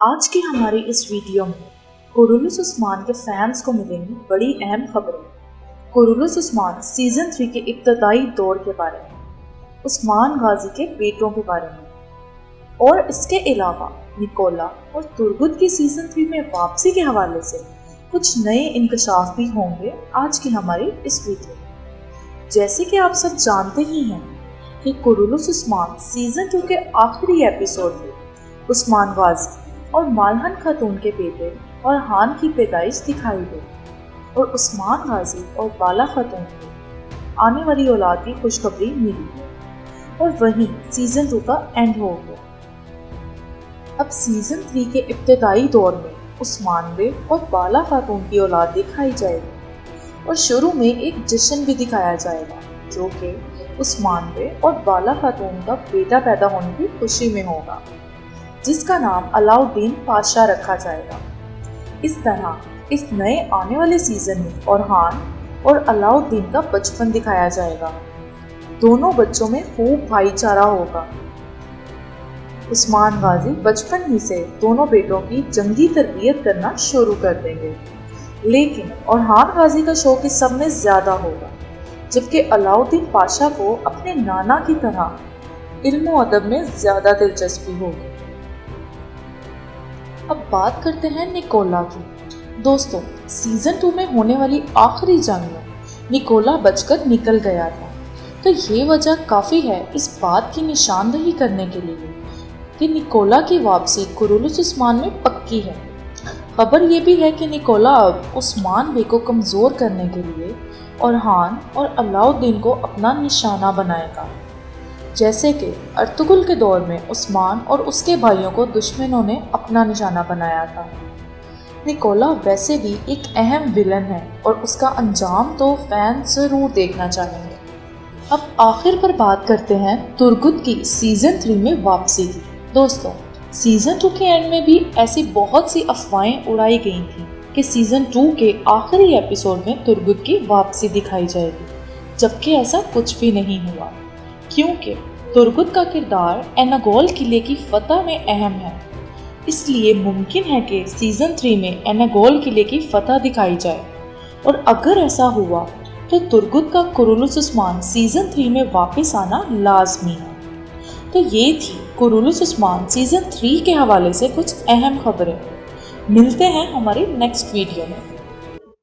آج کی ہماری اس ویڈیو میں قرولوس عثمان کے فینس کو ملیں گی بڑی اہم خبریں۔ قرولوس عثمان سیزن 3 کے ابتدائی دور کے بارے میں، عثمان غازی کے بیٹوں کے بارے میں اور اس کے علاوہ نکولا اور ترگت کی سیزن 3 میں واپسی کے حوالے سے کچھ نئے انکشاف بھی ہوں گے آج کی ہماری اس ویڈیو میں۔ جیسے کہ آپ سب جانتے ہی ہیں کہ قرولوس عثمان سیزن 2 کے آخری ایپیسوڈ میں عثمان غازی اور مالہن خاتون کے بیٹے اورحان کی پیدائش دکھائی گئی اور عثمان غازی اور بالا خاتون کو آنے والی اولاد کی خوشخبری ملی اور وہیں سیزن 2 کا اینڈ ہو گیا۔ اب سیزن 3 کے ابتدائی دور میں عثمان بے اور بالا خاتون کی اولاد دکھائی جائے گی اور شروع میں ایک جشن بھی دکھایا جائے گا جو کہ عثمان بے اور بالا خاتون کا بیٹا پیدا ہونے کی خوشی میں ہوگا، جس کا نام علاؤالدین پاشا رکھا جائے گا۔ اس طرح اس نئے آنے والے سیزن میں اورحان اور علاؤالدین کا بچپن دکھایا جائے گا۔ دونوں بچوں میں خوب بھائی چارہ ہوگا۔ عثمان غازی بچپن ہی سے دونوں بیٹوں کی جنگی تربیت کرنا شروع کر دیں گے، لیکن اورحان غازی کا شوق اس سب میں زیادہ ہوگا، جبکہ علاؤالدین پاشا کو اپنے نانا کی طرح علم و ادب میں زیادہ دلچسپی ہوگی۔ اب بات کرتے ہیں نکولا کی۔ دوستوں، سیزن 2 میں ہونے والی آخری جنگ میں نکولا بچ کر نکل گیا تھا، تو یہ وجہ کافی ہے اس بات کی نشاندہی کرنے کے لیے کہ نکولا کی واپسی قرولوس عثمان میں پکی ہے۔ خبر یہ بھی ہے کہ نکولا اب عثمان بے کو کمزور کرنے کے لیے اورحان اور علاؤالدین کو اپنا نشانہ بنائے گا، جیسے کہ ارطغرل کے دور میں عثمان اور اس کے بھائیوں کو دشمنوں نے اپنا نشانہ بنایا تھا۔ نکولا ویسے بھی ایک اہم ویلن ہے اور اس کا انجام تو فینس ضرور دیکھنا چاہیں گے۔ اب آخر پر بات کرتے ہیں ترگت کی سیزن 3 میں واپسی کی۔ دوستوں، سیزن 2 کے اینڈ میں بھی ایسی بہت سی افواہیں اڑائی گئی تھیں کہ سیزن 2 کے آخری ایپیسوڈ میں ترگت کی واپسی دکھائی جائے گی، جبکہ ایسا کچھ بھی نہیں ہوا، کیونکہ ترگت کا کردار ایناگول قلعے کی فتح میں اہم ہے۔ اس لیے ممکن ہے کہ سیزن 3 میں ایناگول قلعے کی فتح دکھائی جائے، اور اگر ایسا ہوا تو ترگت کا قرولوس عثمان سیزن 3 میں واپس آنا لازمی ہے۔ تو یہ تھی قرولوس عثمان سیزن 3 کے حوالے سے کچھ اہم خبریں۔ ملتے ہیں ہماری نیکسٹ ویڈیو میں۔